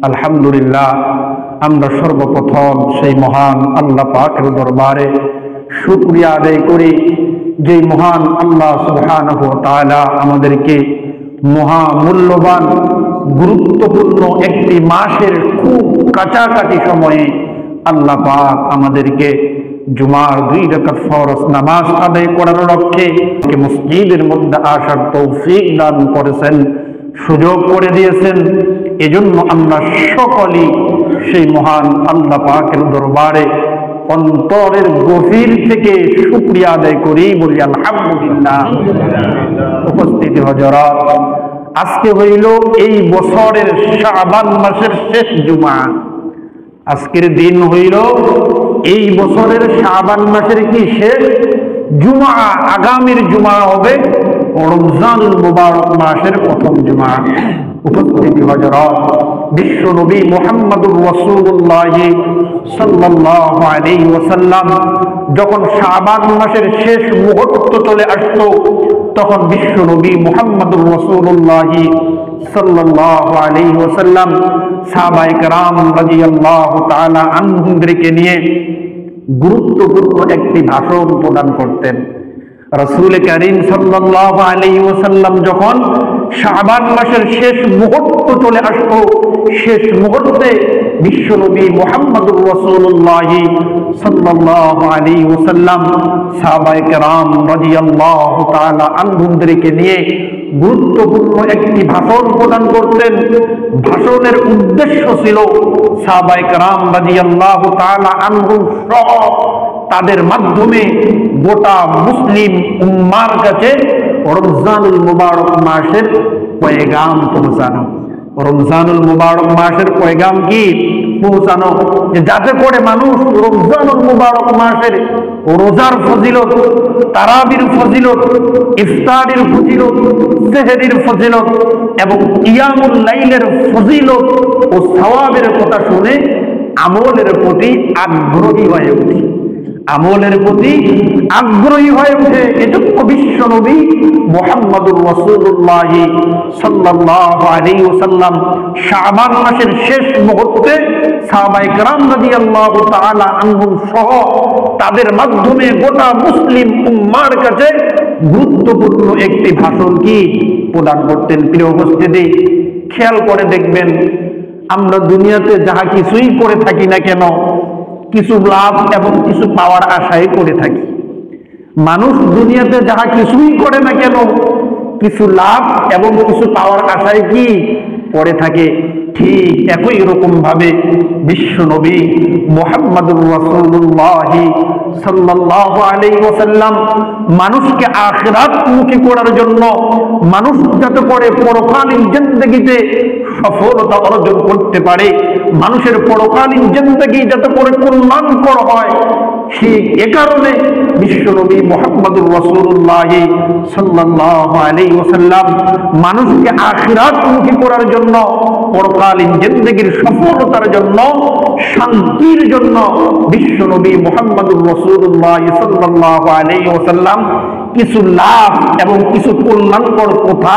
আলহামদুলিল্লাহ, আমরা সর্বপ্রথম সেই মহান আল্লাহ পাকের দরবারে শুকরিয়া আদায় করি যে মহান আল্লাহ সুবহানাহু ওয়া তাআলা আমাদেরকে মহামূল্যবান গুরুত্বপূর্ণ একটি মাসের খুব কাছাকাছি সময়ে আল্লাহ পাক আমাদেরকে জুমার 2 রাকাত ফরজ নামাজ আদায় করার লক্ষ্যে মসজিদের মধ্যে আসার তৌফিক দান করেছেন, সুযোগ করে দিয়েছেন। এজন্য আমরা সকলেই সেই মহান আল্লাহ পাকের দরবারে অন্তরের গভীর থেকে শুকরিয়া আদায় করি, বলি আলহামদুলিল্লাহ। উপস্থিতি হযরত, আজকে হইল এই বছরের শাবান মাসের শেষ জুমা। আজকের দিন হইল এই বছরের শাবান মাসের কি শেষ জুমা। আগামীর জুমা হবে রমজানুল মুবারক মাসের প্রথম জুমা। উপস্থিতি হযরত, বিশ্ব নবী মুহাম্মদুর রাসূলুল্লাহ সাল্লাল্লাহু আলাইহি ওয়াসাল্লাম যখন শাবান মাসের শেষ মুহূর্ত চলে আসতো, তখন বিশ্ব নবী মুহাম্মদুর রাসূলুল্লাহ সাল্লাল্লাহু আলাইহি ওয়াসাল্লাম সাহাবায়ে কেরাম রাদিয়াল্লাহু তাআলা আনহুমদেরকে নিয়ে গুরুত্বপূর্ণ একটি ভাষণ প্রদান করতেন। রাসূল কারীম সাল্লাল্লাহু আলাইহি ওয়াসাল্লাম যখন শাবান মাসের শেষ মুহূর্ত চলে আসতো, শেষ মুহূর্তে বিশ্বনবী মুহাম্মদুর রাসূলুল্লাহ সাল্লাল্লাহু আলাইহি ওয়াসাল্লাম সাহাবায়ে কেরাম রাদিয়াল্লাহু তাআলা আনহুমদেরকে নিয়ে গুরুত্বপূর্ণ একটি ভাষণ প্রদান করতেন। ভাষণের উদ্দেশ্য ছিল সাহাবায়ে কেরাম রাদিয়াল্লাহু তাআলা আনহুম সহ তাদের মাধ্যমে গোটা মুসলিম উম্মার কাছে রমজানুল মুবারক মাসের পয়গাম পৌঁছানো। রমজানুল মুবারক মাসের পয়গাম কি পৌঁছানো, যে যাতে করে মানুষ রমজানুল মুবারক মাসের রোজার ফজিলত, তারাবির ফজিলত, ইফতারের ফজিলত, সেহরির ফজিলত এবং কিয়ামুল লাইলের ফজিলত ও সওয়াবের কথা শুনে আমলের প্রতি আগ্রহী হয়ে ওঠে। আমলের প্রতি আগ্রহী হয়ে ওঠে। এজন্য বিশ্বনবী মুহাম্মদুর রাসূলুল্লাহ সাল্লাল্লাহু আলাইহি ওয়াসাল্লাম শাবান মাসের শেষ মুহূর্তে সাহাবায়ে কেরাম রাদিয়াল্লাহু তাআলা আনহুম সহ তাদের মাধ্যমে গোটা মুসলিম উম্মার কাছে গুরুত্বপূর্ণ একটি ভাষণ কি প্রদান করতেন। প্রিয় উপস্থিতি, খেয়াল করে দেখবেন, আমরা দুনিয়াতে যাহা কিছুই করে থাকি না কেন, কিছু লাভ এবং কিছু পাওয়ার আশায় করে থাকি। মানুষ দুনিয়াতে যাহা কিছুই করে না কেন, কিছু লাভ এবং কিছু পাওয়ার আশায় কি করে থাকে। ঠিক একই রকম ভাবে বিশ্ব নবী মুহাম্মদুর রাসূলুল্লাহ সাল্লাল্লাহু আলাইহি ওয়াসাল্লাম মানুষকে আখিরাতমুখী করার জন্য, মানুষ যাতে করে পরকালীন জিন্দেগিতে সফলতা অর্জন করতে পারে, মানুষের পরকালীন জিন্দেগি যাতে করে কল্যাণকর হয়, ঠিক এ কারণে বিশ্বনবী মুহাম্মদুর রাসূলুল্লাহ সাল্লাল্লাহু আলাইহি ওয়াসাল্লাম মানুষকে আখিরাতমুখী করার জন্য, পরকালীন জিন্দেগির সফলতার জন্য, শান্তির জন্য বিশ্বনবী মুহাম্মদুর রাসূলুল্লাহ সাল্লাল্লাহু আলাইহি ওয়াসাল্লাম কিছু লাভ এবং কিছু কল্যাণকর কথা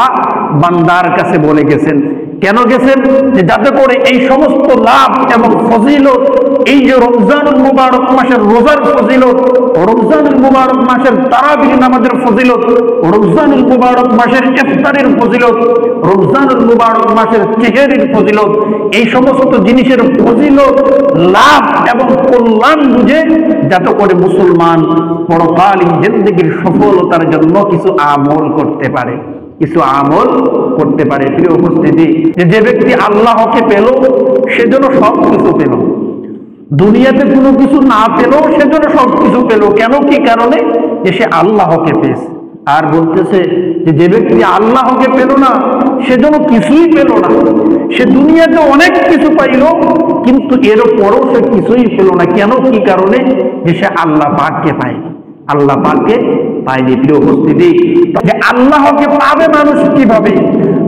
বান্দার কাছে বলে গেছেন। কেন গেছেন? যে যাতে করে এই সমস্ত লাভ এবং ফজিলত, এই যে রমজানুল মুবারক মাসের রোজার ফজিলত, রমজানুল মুবারক মাসের তারাবির নামাজের ফজিলত, রমজানুল মুবারক মাসের ইফতারের ফজিলত, রমজানুল মুবারক মাসের সেহরির ফজিলত, এই সমস্ত জিনিসের ফজিলত, লাভ এবং কল্যাণ বুঝে যাতে করে মুসলমান পরকালীন জিন্দেগির সফলতার জন্য কিছু আমল করতে পারে, কিছু আমল করতে পারে। প্রিয় উপস্থিতি, যে ব্যক্তি আল্লাহকে পেল সেজন্য সব কিছু পেল, দুনিয়াতে কোনো কিছু না পেল সেজন্য সব কিছু পেল। কেন? কি কারণে? যে সে আল্লাহকে পেয়েছে। আর বলতেছে যে ব্যক্তি আল্লাহকে পেল না সেজন্য কিছুই পেল না, সে দুনিয়াতে অনেক কিছু পাইল কিন্তু এরপরও সে কিছুই পেল না। কেন? কি কারণে? যে সে আল্লাহ পাককে পায়, আল্লাহ পাককে পায়নি। প্রিয় উপস্থিতি, যে আল্লাহকে পাবে মানুষ কিভাবে,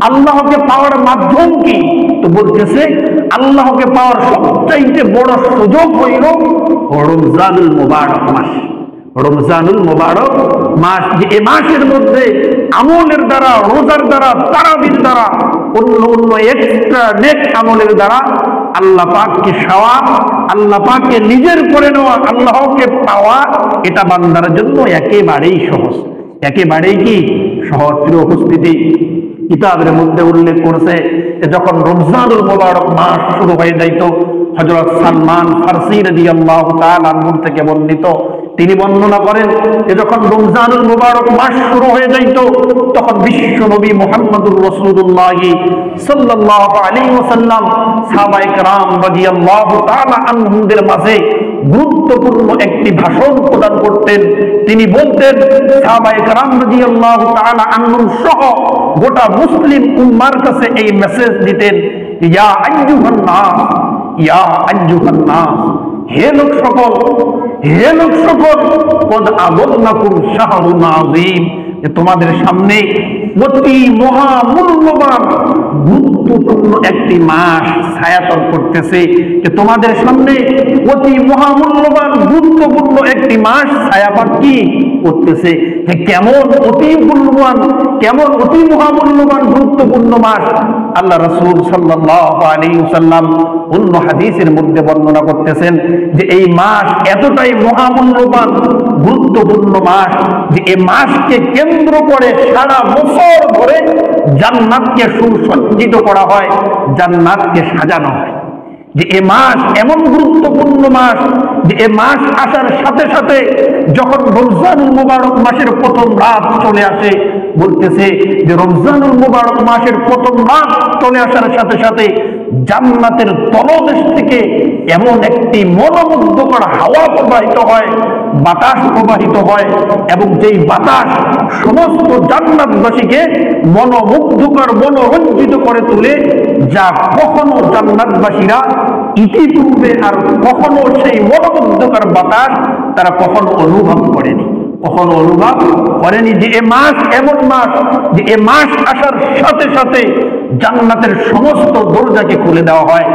আল্লাহকে পাওয়ার মাধ্যম কি? তো বলতেছে আল্লাহকে পাওয়ার সবচাইতে বড় সুযোগ হইল রমজানুল মুবারক মাস। রমজানুল মুবারক মাস, যে এই মাসের মধ্যে আমলের দ্বারা, রোজার দ্বারা, তারাবির দ্বারা, অন্য অন্য এক্সট্রা নেক আমলের দ্বারা আল্লাহ পাককে পাওয়া, আল্লাহ পাককে নিজের করে নেওয়া, আল্লাহকে পাওয়া, এটা বান্দার জন্য একেবারেই সহজ, একেবারেই কি সহজ। প্রিয় উপস্থিতি, কিতাবের মধ্যে উল্লেখ করেছে যে যখন রমজানুল মুবারক মাস শুরু হয়ে যাইত, হযরত সালমান ফারসি রাদিয়াল্লাহু তাআলা আনহু থেকে বর্ণিত, তিনি বর্ণনা করেন যে যখন রমজানুল মুবারক মাস শুরু হয়ে যাইত, তখন বিশ্ব নবী মুহাম্মদুর রাসূলুল্লাহ সাল্লাল্লাহু আলাইহি ওয়াসাল্লাম সাহাবায়ে কেরাম রাদিয়াল্লাহু তাআলা আনহুদের মাঝে গুরুত্বপূর্ণ একটি ভাষণ প্রদান করতেন। তিনি বলতেন, সাহাবায়ে কেরাম রাদিয়াল্লাহু তাআলা আনহুম সহ গোটা মুসলিম উম্মার কাছে এই মেসেজ দিতেন, ইয়া আইয়ুহান নাস, ইয়া আইয়ুহান নাস, হে লোক সকল, হে লোক সকল, কদ আযাল্লাকুম শাহরুন আযীম, যে তোমাদের সামনে অতি মহামূল্যবান গুরুত্বপূর্ণ একটি মাস ছায়াতল করতেছে, যে তোমাদের সামনে অতি মহামূল্যবান গুরুত্বপূর্ণ একটি মাস ছায়াপাত কি করতেছে। যে কেমন অতি মূল্যবান, কেমন অতি মহামূল্যবান গুরুত্বপূর্ণ মাস, আল্লাহ রাসূল সাল্লাল্লাহু আলাইহি ওয়াসাল্লাম অন্য হাদিসের মধ্যে বর্ণনা করতেছেন যে এই মাস এতটাই মহামূল্যবান গুরুত্বপূর্ণ মাস যে এই মাসকে কেন্দ্র করে সারা বছর ধরে জান্নাতকে সুসজ্জিত করা হয়, জান্নাতকে সাজানো হয়। যে এ মাস এমন গুরুত্বপূর্ণ মাস যে এ মাস আসার সাথে সাথে যখন রমজানুল মুবারক মাসের প্রথম রাত চলে আসে, বলতেছে যে রমজানুল মুবারক মাসের প্রথম রাত চলে আসার সাথে সাথে জান্নাতের তলদেশ থেকে এমন একটি মনোমুগ্ধকর হাওয়া প্রবাহিত হয়, বাতাস প্রবাহিত হয়, এবং যেই বাতাস সমস্ত জান্নাতবাসীকে মনোমুগ্ধকর, মনোরঞ্জিত করে তোলে, যা কখনো জান্নাতবাসীরা ইতিপূর্বে আর কখনো সেই মনোমুগ্ধকর বাতাস তারা কখনো অনুভব করেনি, কখনো অনুভব করেনি। যে এ মাস এমন মাস যে এ মাস আসার সাথে সাথে জান্নাতের সমস্ত দরজাকে খুলে দেওয়া হয়,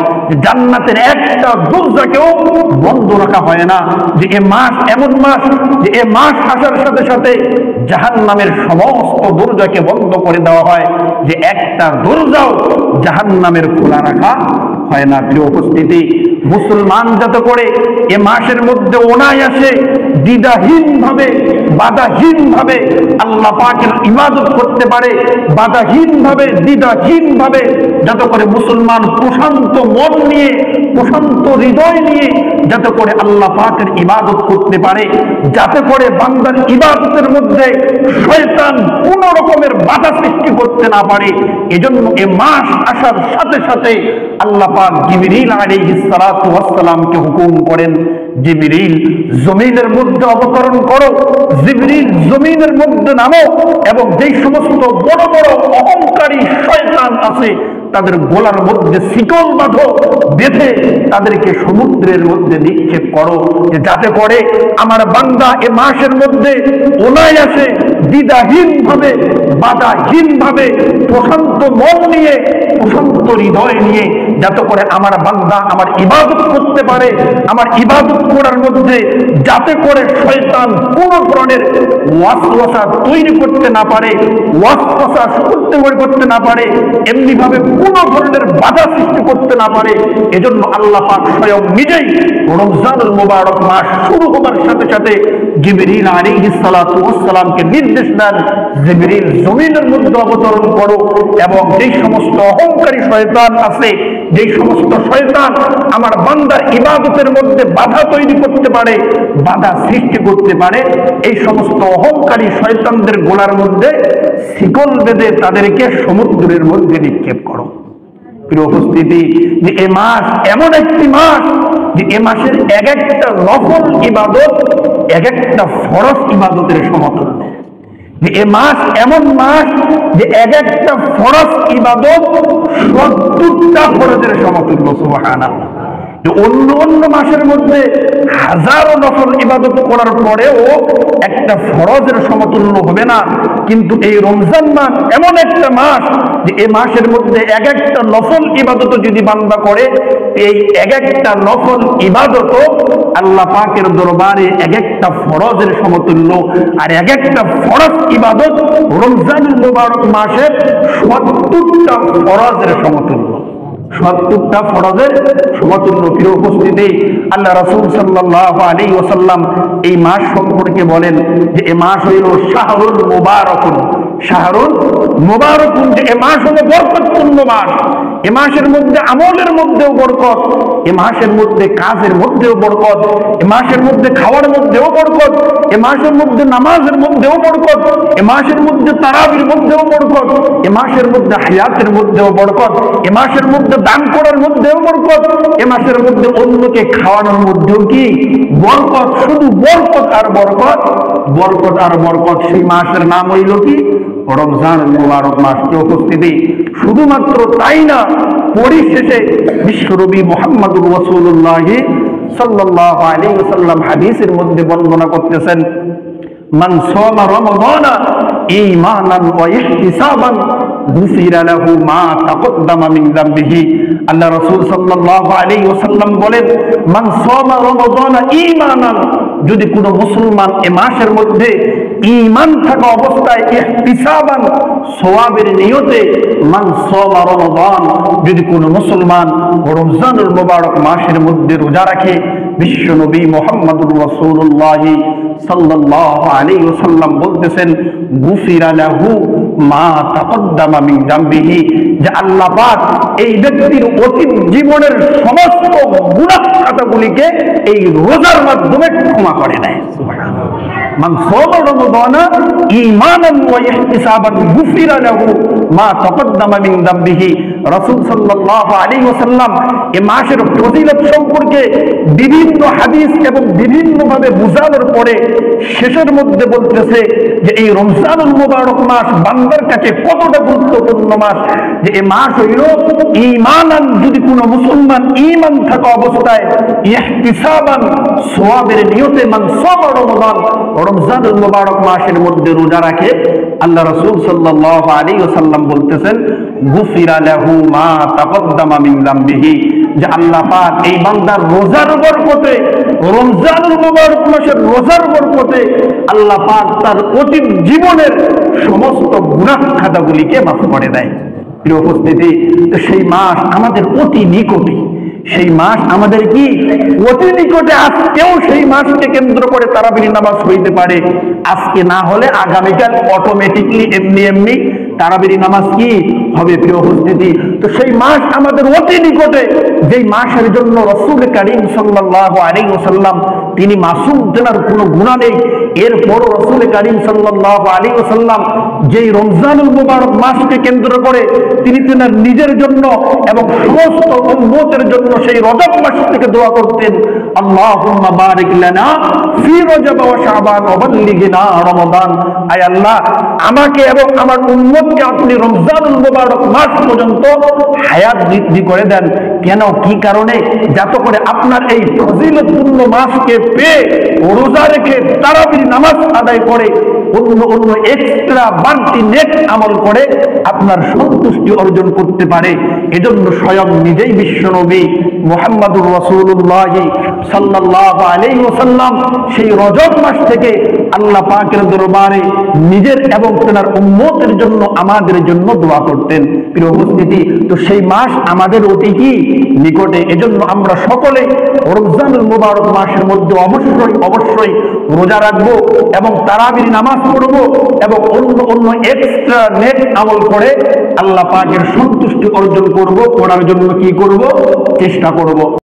জান্নাতের একটা দরজাকেও বন্ধ রাখা হয় না। যে এ মাস এমন মাস যে এ মাস আসার সাথে সাথে জাহান্নামের সমস্ত দরজাকে বন্ধ করে দেওয়া হয়, যে একটা দরজাও জাহান্নামের খোলা রাখা হয় না। প্রিয় উপস্থিতি, মুসলমান যাতে করে এ মাসের মধ্যে অনায়াসে দ্বিধাহীন ভাবে, বাধাহীন ভাবে আল্লাহ পাকের ইবাদত করতে পারে, বাধাহীন ভাবে, দ্বিধাহীন ভাবে যাতে করে মুসলমান প্রশান্ত মন নিয়ে, প্রশান্ত হৃদয় নিয়ে যাতে করে আল্লাহ পাকের ইবাদত করতে পারে, যাতে করে বান্দার ইবাদতের মধ্যে শয়তান কোন রকমের বাধা সৃষ্টি করতে না পারে, এজন্য এ মাস আসার সাথে সাথে আল্লাহ পাক জিবরিল আলাইহিস সালাতু ওয়াস সালামকে হুকুম করেন, জিবরিল জমিনের মধ্যে অবতরণ করো, জিবরিল জমিনের মধ্যে নামো, এবং যেই সমস্ত বড় বড় অহংকারী শয়তান আছে তাদের গলার মধ্যে শিকল বাঁধো, বেঁধে তাদেরকে সমুদ্রের মধ্যে নিক্ষেপ করো, যে যাতে করে আমার বান্দা এ মাসের মধ্যে অনায়াসে দ্বিধাহীন ভাবে, বাধাহীন ভাবে, প্রশান্ত মন নিয়ে, প্রশান্ত হৃদয় নিয়ে যাতে করে আমার বান্দা আমার ইবাদত করতে পারে, আমার ইবাদত করার মধ্যে যাতে করে শয়তান কোন ধরনের ওয়াসওয়াসা তৈরি করতে না পারে, ওয়াসওয়াসা করতে না পারে, এমনি ভাবে কোন ধরনের বাধা সৃষ্টি করতে না পারে। এজন্য আল্লাহ পাক স্বয়ং নিজেই রমজানুল মুবারক মাস শুরু হবার সাথে সাথে জিবরিল আলাইহিস সালাতু ওয়াস সালামকে নির্দেশ দেন, জিবরিল জমিনের মধ্যে অবতরণ করো, এবং যেই সমস্ত অহংকারী শয়তান আছে, যেই সমস্ত শয়তান আমার বান্দার ইবাদতের মধ্যে বাধা তৈরি করতে পারে, বাধা সৃষ্টি করতে পারে, এই সমস্ত অহংকারী শয়তানদের গোলার মধ্যে শিকল বেঁধে তাদেরকে সমুদ্রের মধ্যে নিক্ষেপ করো। প্রিয় উপস্থিতি, যে এ মাস এমন একটি মাস যে এ মাসের এক একটা নফল ইবাদত এক একটা ফরজ ইবাদতের সমতুল্য। যে এ মাস এমন মাস যে এক একটা ফরজ ইবাদত ৭০টা ফরজের সমতুল্য। সুবহানাল্লাহ। অন্য অন্য মাসের মধ্যে হাজারো নফল ইবাদত করার পরেও একটা ফরজের সমতুল্য হবে না, কিন্তু এই রমজান মাস এমন একটা মাস যে এই মাসের মধ্যে এক একটা নফল ইবাদত যদি বান্দা করে, এই এক একটা নফল ইবাদত আল্লাহ পাকের দরবারে এক একটা ফরজের সমতুল্য, আর এক একটা ফরজ ইবাদত রমজানুল মুবারক মাসের ৭০টা ফরজের সমতুল্য। 70টা ফরজের সমতুল্য। প্রিয় উপস্থিতি, আল্লাহ রাসূল সাল্লাল্লাহু আলাইহি ওয়াসাল্লাম এই মাস সম্পর্কে বলেন যে এ মাস হইল শাহরুল মুবারাকুন। শাহরুল মুবারাকুন, যে এ মাস হলো বরকতপূর্ণ মাস। এ মাসের মধ্যে আমলের মধ্যেও বরকত, এ মাসের মধ্যে কাজের মধ্যেও বরকত, এ মাসের মধ্যে খাওয়ার মধ্যেও বরকত, এ মাসের মধ্যে নামাজের মধ্যেও বরকত, এ মাসের মধ্যে তারাবির মধ্যেও বরকত, এ মাসের মধ্যে হায়াতের মধ্যেও বরকত, এ মাসের মধ্যে দান করার মধ্যেও বরকত, এ মাসের মধ্যে অন্যকে খাওয়ানোর মধ্যেও কি বরকত। শুধু বরকত আর বরকত, বরকত আর বরকত। সেই মাসের নাম হইল কি রমজান মুবারক মাস। উপস্থিতি, শুধুমাত্র তাই না, পরিশেষে বিশ্বনবী মুহাম্মদুর রাসূলুল্লাহ সাল্লাল্লাহু আলাইহি ওয়াসাল্লাম হাদিসের মধ্যে বর্ণনা করতেছেন, মান সামা রমাদানা ঈমানান ওয়া ইহতিসাবান গুফিরা লাহু মা তাকদ্দামা মিন যামবিহি। আল্লাহ রাসূল সাল্লাল্লাহু আলাইহি ওয়াসাল্লাম বলেন, মান সামা রমাদানা ঈমানান, যদি কোনো মুসলমান এ মাসের মধ্যে ঈমান থাকা অবস্থায় ইহতিসাবান, সওয়াবের নিয়তে, মান সামা রমাদান, যদি কোনো মুসলমান রমজানুল মুবারক মাসের মধ্যে রোজা রাখে, বিশ্বনবী মুহাম্মদুর রাসূলুল্লাহ সাল্লাল্লাহু আলাইহি ওয়াসাল্লাম বলতেছেন, গুফিরা লাহু মা তাকদ্দামা মিন যামবিহি, যে আল্লাহ পাক এই ব্যক্তির অতীত জীবনের সমস্ত গুনাহ খাতাগুলিকে এই রোজার মাধ্যমে ক্ষমা করে দেয়। সুবহানাল্লাহ। মান সামা রমাদানা ঈমানান ওয়া ইহতিসাবান গুফিরা লাহু মা তাকদ্দামা মিন যামবিহি। রাসূল সাল্লাল্লাহু আলাইহি ওয়াসাল্লাম এই মাসের ফজিলত সম্পর্কে বিভিন্ন হাদিস এবং বিভিন্ন ভাবে বুঝানোর পরে শেষের মধ্যে বলতেছে যে এই রমজানুল মুবারক মাস বান্দার কাছে কতটা গুরুত্বপূর্ণ মাস, যে এই মাস হইল ঈমানান, যদি কোনো মুসলমান ঈমান থাকা অবস্থায় ইহতিসাবান, সওয়াবের নিয়তে, মান সামা রমাদান, রমজানুল মুবারক মাসের মধ্যে রোজা রাখে, আল্লাহ রাসূল সাল্লাল্লাহু আলাইহি ওয়াসাল্লাম বলতেছেন, গুফিরা লাহু মা তাকদ্দামা মিন যামবিহি, যে আল্লাহ পাক এই বান্দার রোজার বরকতে, রমজানুল মুবারক মাসের রোজার বরকতে আল্লাহ পাক তার অতীত জীবনের সমস্ত গুনাহ খাতাগুলিকে মাফ করে দেয়। প্রিয় উপস্থিতি, তো সেই মাস আমাদের অতি নিকটে, সেই মাস আমাদের কি অতি নিকটে। আজকেও সেই মাসকে কেন্দ্র করে তারাবির নামাজ হইতে পারে, আজকে না হলে আগামীকাল অটোমেটিকলি এমনি এমনি তারাবির নামাজ কি হবে। প্রিয় উপস্থিতি, তো সেই মাস আমাদের অতি নিকটে, যেই মাসের জন্য রাসূল কারীম সাল্লাল্লাহু আলাইহি ওয়াসাল্লাম তিনি মাসুম, তেনার কোনো গুনাহ নেই, এরপরও রাসূল কারীম সাল্লাল্লাহু আলাইহি ওয়াসাল্লাম যেই রমজানুল মুবারক মাসকে কেন্দ্র করে তিনি তেনার নিজের জন্য এবং সমস্ত উম্মতের জন্য সেই রজব মাস থেকে দোয়া করতেন, আল্লাহুম্মা বারিক লানা ফি রজব ওয়া শাবান ওয়া বাল্লিগনা রমাদান। আয় আল্লাহ, আমাকে এবং আমার উম্মতকে আপনি রমজানুল মুবারক মাস পর্যন্ত হায়াত বৃদ্ধি করে দেন। কেন, কি কারণে? যাতে করে আপনার এই ফজিলতপূর্ণ মাসকে পেয়ে রোজা রেখে তারাবির নামাজ আদায় করে অন্য এক্সট্রা বাড়তি নেক আমল করে আপনার সন্তুষ্টি অর্জন করতে পারে। এজন্য স্বয়ং নিজেই বিশ্বনবী মুহাম্মদুর রাসূলুল্লাহ সাল্লাল্লাহু আলাইহি ওয়াসাল্লাম সেই রজব মাস থেকে আল্লাহ পাকের দরবারে নিজের এবং তেনার উম্মতের জন্য, আমাদের জন্য দোয়া করতেন। প্রিয় উপস্থিতি, তো সেই মাস আমাদের অতি কি নিকটে। এজন্য আমরা সকলে রমজানুল মুবারক মাসের মধ্যে অবশ্যই রোজা রাখবো এবং তারাবির নামাজ পড়বো এবং অন্য এক্সট্রা নেক আমল করে আল্লাহ পাকের সন্তুষ্টি অর্জন করব, করার জন্য কি করব, চেষ্টা করব।